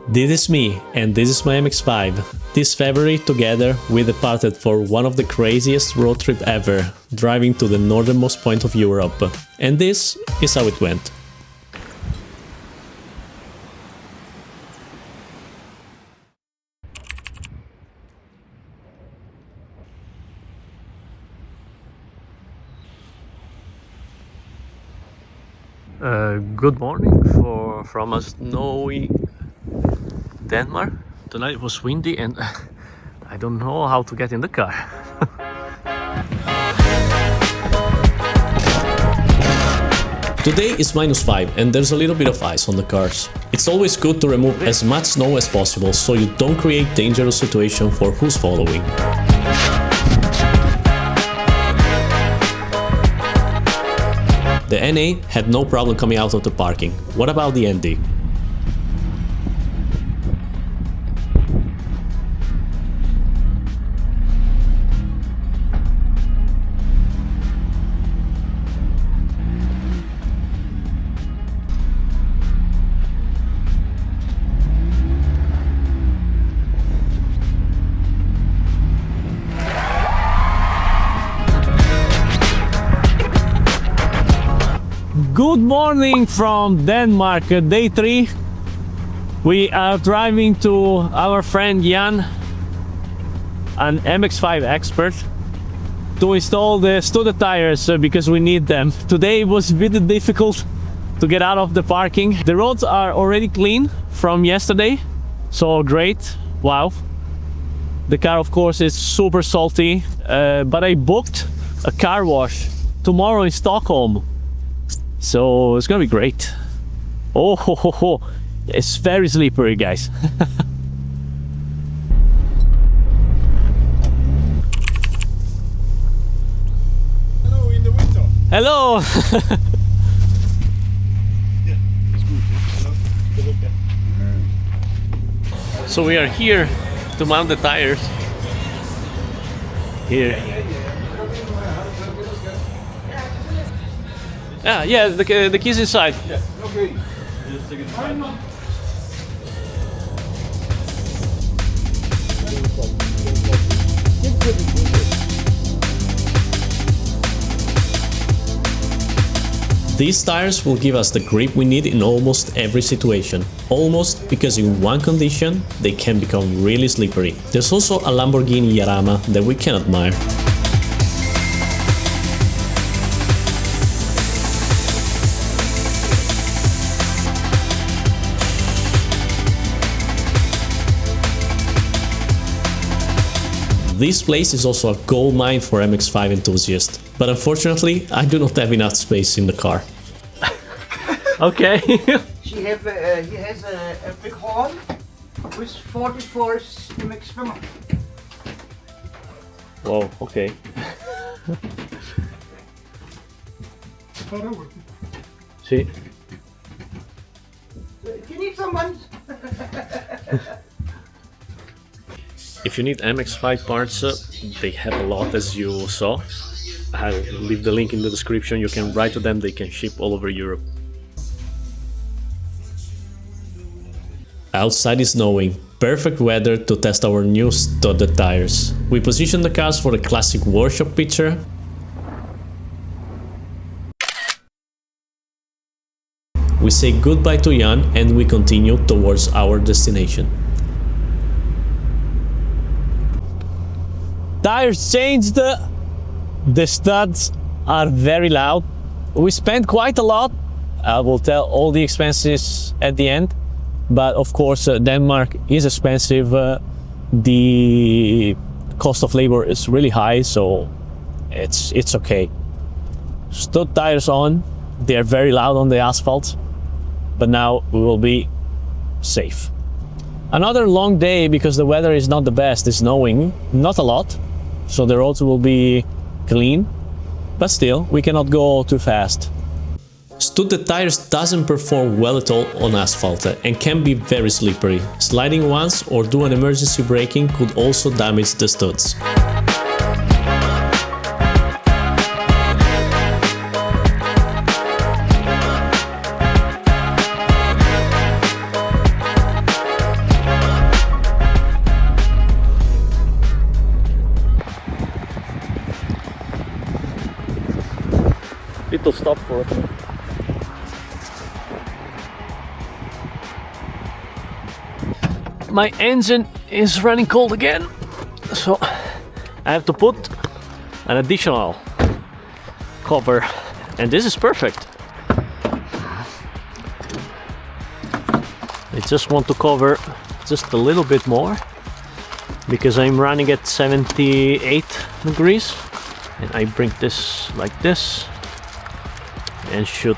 This is me, and this is my MX-5. This February, together, we departed for one of the craziest road trip ever, driving to the northernmost point of Europe. And this is how it went. Good morning from a snowy Denmark. Tonight it was windy and I don't know how to get in the car. Today is -5 and there's a little bit of ice on the cars. It's always good to remove as much snow as possible so you don't create dangerous situation for who's following. The NA had no problem coming out of the parking. What about the ND? Good morning from Denmark, day 3. We are driving to our friend Jan, an MX-5 expert, to install the studded tires because we need them. Today was a bit difficult to get out of the parking. The roads are already clean from yesterday, so great, wow. The car of course is super salty, but I booked a car wash tomorrow in Stockholm. So it's gonna be great. Oh, ho, ho, ho. It's very slippery, guys. Hello in the winter. Hello. Yeah, it's good. Hello. So we are here to mount the tires. Here. Yeah, the keys inside. Yeah, okay. Just take it inside. These tires will give us the grip we need in almost every situation. Almost because in one condition they can become really slippery. There's also a Lamborghini Jarama that we can admire. This place is also a gold mine for MX-5 enthusiasts, but unfortunately I do not have enough space in the car. Okay. He has a big horn with 44 MX-5. Whoa, okay. See? You need someone? If you need MX-5 parts, they have a lot as you saw. I'll leave the link in the description, you can write to them, they can ship all over Europe. Outside is snowing, perfect weather to test our new studded tires. We position the cars for the classic workshop picture. We say goodbye to Jan and we continue towards our destination. Tires changed, the studs are very loud. We spent quite a lot, I will tell all the expenses at the end, but of course Denmark is expensive, the cost of labor is really high, so it's okay. Stud tires on, they are very loud on the asphalt, but now we will be safe. Another long day because the weather is not the best, it's snowing, not a lot. So the roads will be clean, but still, we cannot go too fast. Studded tires doesn't perform well at all on asphalt and can be very slippery. Sliding once or do an emergency braking could also damage the studs. stop for it. My engine is running cold again, so I have to put an additional cover, and this is perfect. I just want to cover just a little bit more because I'm running at 78 degrees, and I bring this like this and should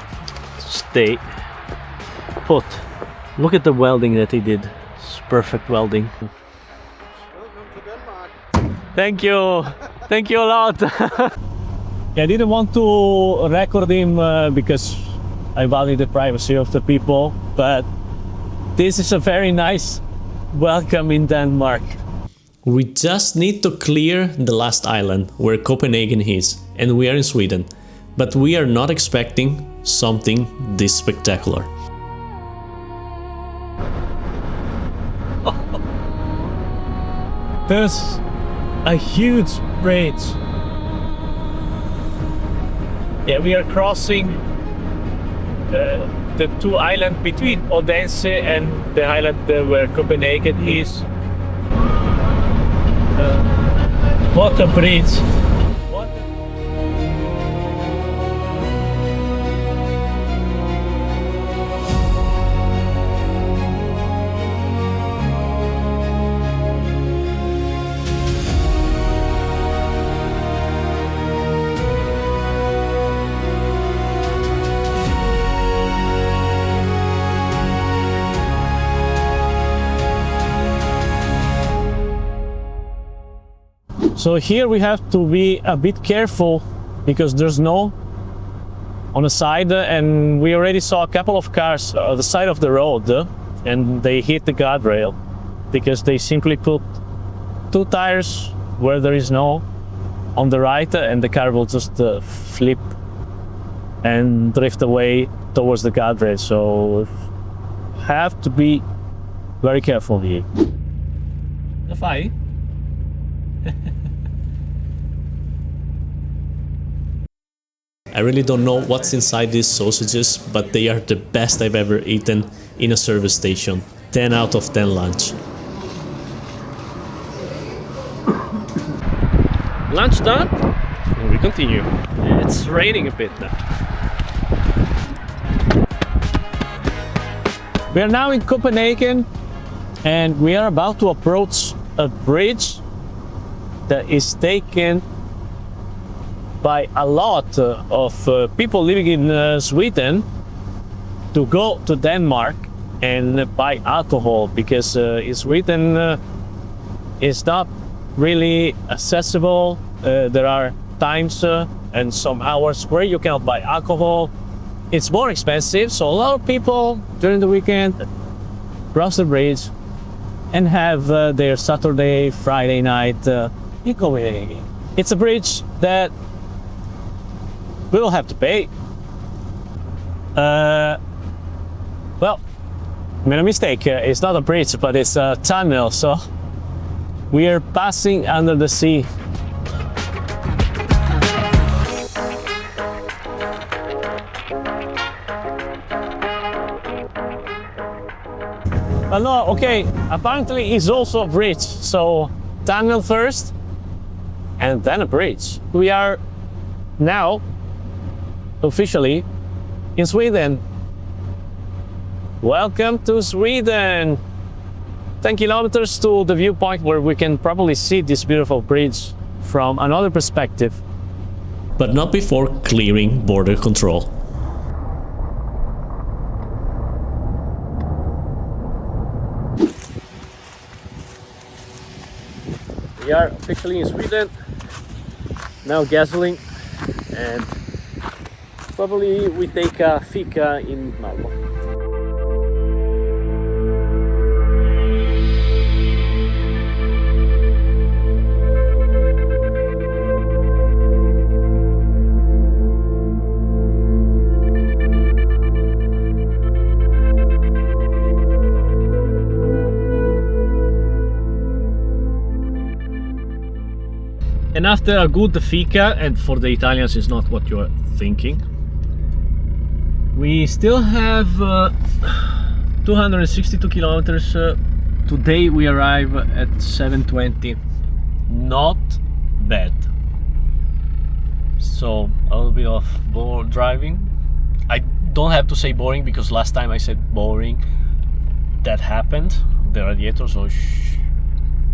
stay put. Look at the welding that he did. It's perfect welding. Welcome to Denmark. Thank you a lot. I didn't want to record him because I value the privacy of the people, but this is a very nice welcome in Denmark. We just need to clear the last island where Copenhagen is, and we are in Sweden, but we are not expecting something this spectacular. There's a huge bridge. Yeah, we are crossing the two islands between Odense and the island where Copenhagen is. What a bridge! What So here we have to be a bit careful because there's snow on the side, and we already saw a couple of cars on the side of the road and they hit the guardrail because they simply put two tires where there is snow on the right, and the car will just flip and drift away towards the guardrail. So have to be very careful here. Fai? I really don't know what's inside these sausages, but they are the best I've ever eaten in a service station. 10 out of 10 lunch. Lunch done, and we continue. It's raining a bit now. We are now in Copenhagen, and we are about to approach a bridge that is taken by a lot of people living in Sweden to go to Denmark and buy alcohol, because in Sweden it's not really accessible. There are times and some hours where you cannot buy alcohol. It's more expensive, so a lot of people during the weekend cross the bridge and have their Saturday, Friday night in Copenhagen. It's a bridge that we will have to pay. Well, I made a mistake. It's not a bridge, but it's a tunnel, so we are passing under the sea. But no, okay, apparently it's also a bridge, so tunnel first and then a bridge. We are now officially in Sweden. Welcome to Sweden! 10 kilometers to the viewpoint where we can probably see this beautiful bridge from another perspective. But not before clearing border control. We are officially in Sweden, now gasoline, and probably we take a fika in Malmo. And after a good fika, and for the Italians it's not what you're thinking, We still have 262 kilometers. Today we arrive at 7:20. Not bad. So a little bit of driving. I don't have to say boring because last time I said boring. That happened. The radiator, so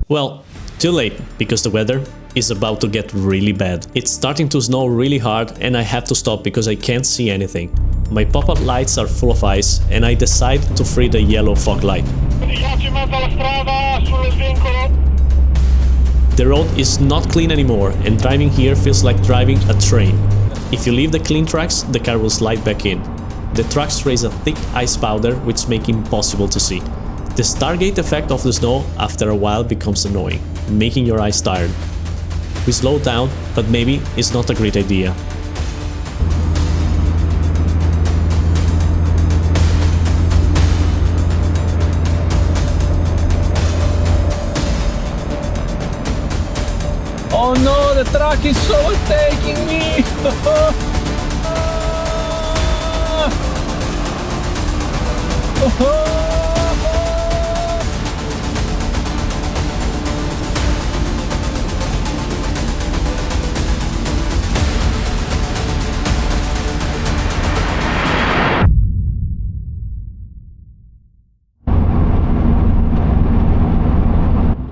Well, too late, because the weather is about to get really bad. It's starting to snow really hard and I have to stop because I can't see anything. My pop-up lights are full of ice and I decide to free the yellow fog light. The road is not clean anymore and driving here feels like driving a train. If you leave the clean tracks, the car will slide back in. The tracks raise a thick ice powder which makes it impossible to see. The Stargate effect of the snow after a while becomes annoying, making your eyes tired. We slow down, but maybe it's not a great idea. oh no, the truck is overtaking me!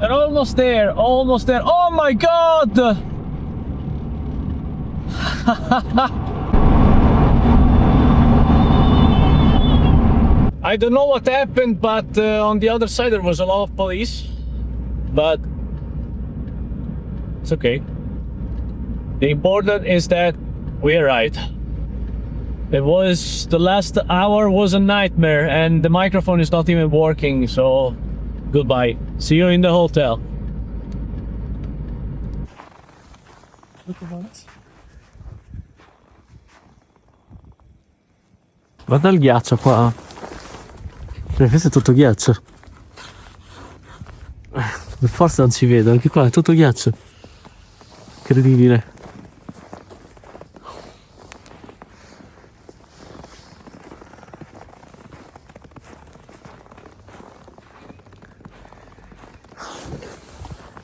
They're almost there, almost there. Oh my god! I don't know what happened, but on the other side there was a lot of police. But it's okay. The important is that we arrived. The last hour was a nightmare and the microphone is not even working, so goodbye. See you in the hotel. Guarda il ghiaccio qua. Questo è tutto ghiaccio. Per forza non si vede, anche qua è tutto ghiaccio. Incredibile.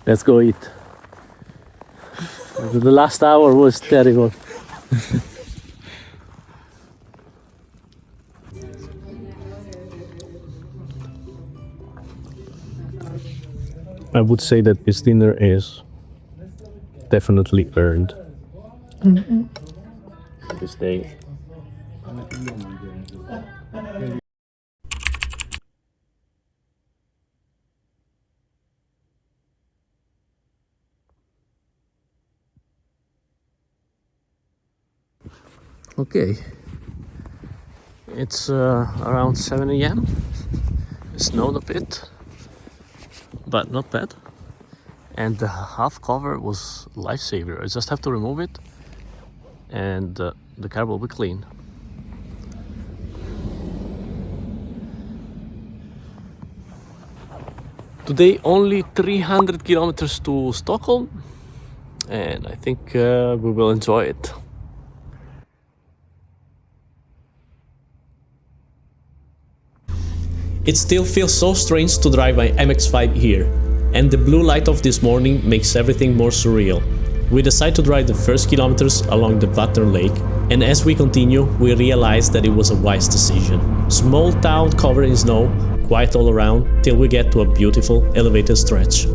Let's go eat. The last hour was terrible. I would say that this dinner is definitely earned. This day. Okay, it's around 7 a.m. It snowed a bit, but not bad. And the half cover was lifesaver. I just have to remove it and the car will be clean. Today only 300 kilometers to Stockholm and I think we will enjoy it. It still feels so strange to drive my MX-5 here, and the blue light of this morning makes everything more surreal. We decide to drive the first kilometers along the Vattner Lake, and as we continue, we realize that it was a wise decision. Small town covered in snow, quiet all around, till we get to a beautiful elevated stretch.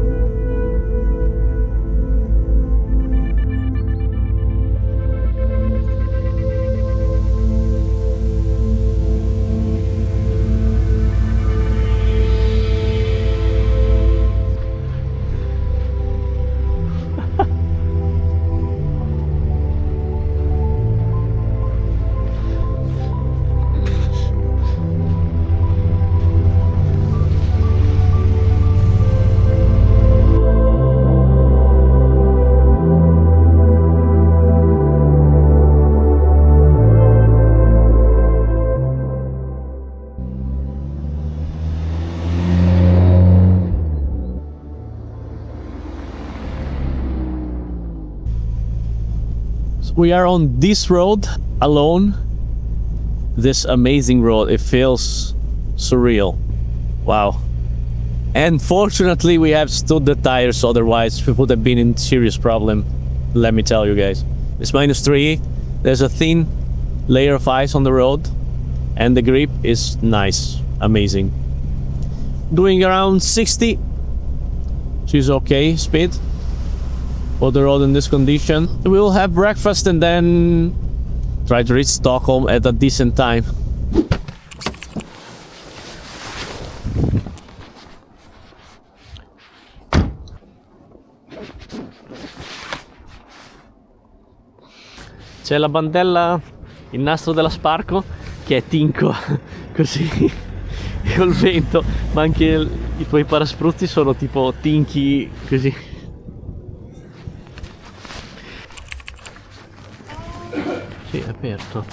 We are on this road alone this amazing road. It feels surreal. Wow. And fortunately we have stood the tires, otherwise we would have been in serious problem, let me tell you guys. It's -3, there's a thin layer of ice on the road, and the grip is nice, amazing. Doing around 60, which is okay speed for the road in this condition. We'll have breakfast and then try to reach Stockholm at a decent time. C'è la bandella, il nastro della Sparco che è tinco così col vento, ma anche i tuoi paraspruzzi sono tipo tinchi così. Sì, è aperto.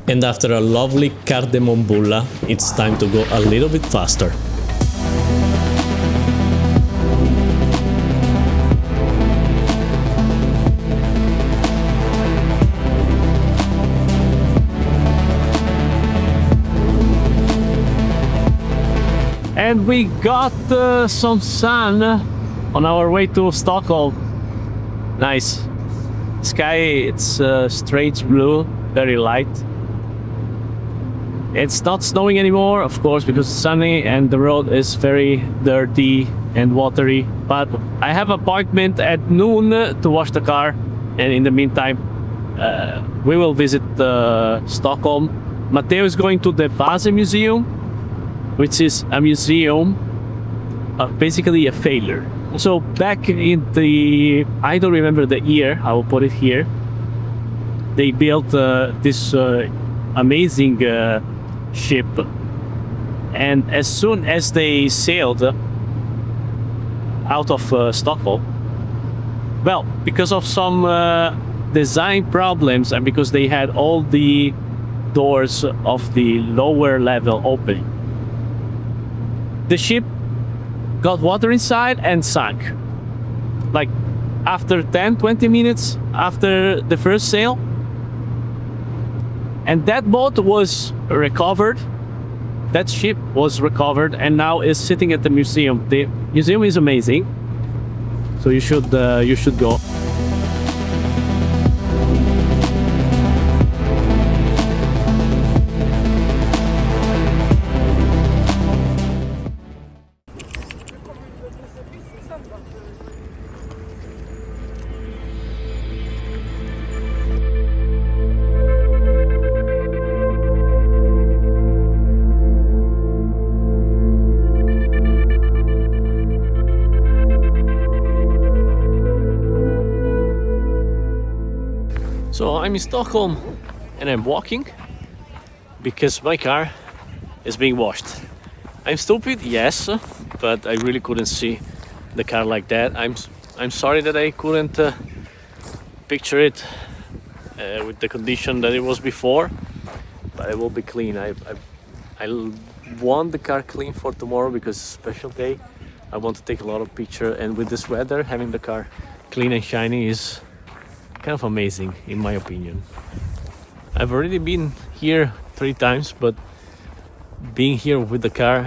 And after a lovely cardamom bulla, it's time to go a little bit faster. And we got some sun on our way to Stockholm. Nice. Sky, it's straight blue, very light. It's not snowing anymore, of course, because it's sunny and the road is very dirty and watery. But I have an appointment at noon to wash the car, and in the meantime, we will visit Stockholm. Matteo is going to the Vasa Museum, which is a museum, basically a failure. So back in the, I don't remember the year, I will put it here, they built this amazing ship, and as soon as they sailed out of Stockholm, well, because of some design problems and because they had all the doors of the lower level open, the ship got water inside and sank. Like after 10-20 minutes after the first sail. And that boat was recovered. That ship was recovered and now is sitting at the museum. The museum is amazing. So you should go. So I'm in Stockholm and I'm walking because my car is being washed. I'm stupid, yes, but I really couldn't see the car like that. I'm sorry that I couldn't picture it with the condition that it was before, but it will be clean. I want the car clean for tomorrow because it's a special day. I want to take a lot of pictures, and with this weather, having the car clean and shiny is kind of amazing in my opinion. I've already been here 3 times, but being here with the car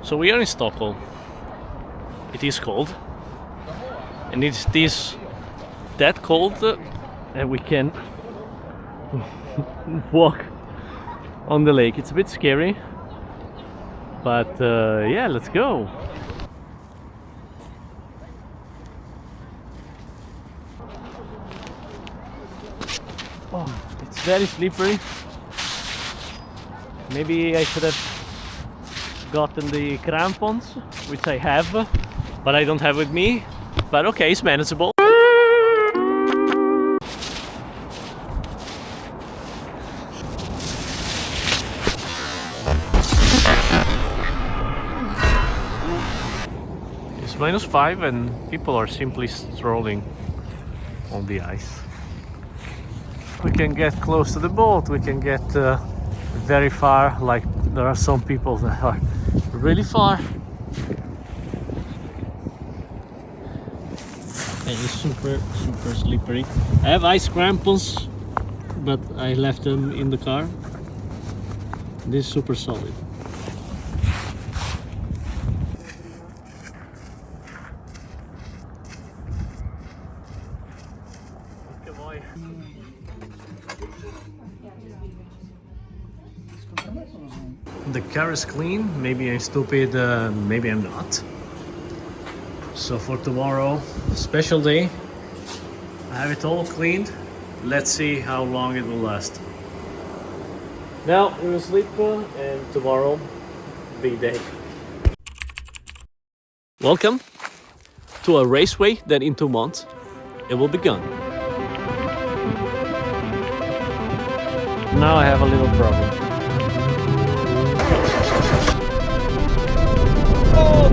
So we are in Stockholm. It is cold, and it is that cold that we can walk on the lake. It's a bit scary, but yeah, let's go. Oh, it's very slippery. Maybe I should have gotten the crampons, which I have, but I don't have with me. But okay, it's manageable. -5 and people are simply strolling on the ice. We can get close to the boat, we can get very far, like there are some people that are really far. It's super slippery. I have ice crampons, but I left them in the car. This is super solid. Okay, boy. The car is clean. Maybe I'm stupid, maybe I'm not. So for tomorrow, special day, I have it all cleaned. Let's see how long it will last. Now we will sleep and tomorrow, big day. Welcome to a raceway that in 2 months it will be gone. Now I have a little problem. Oh,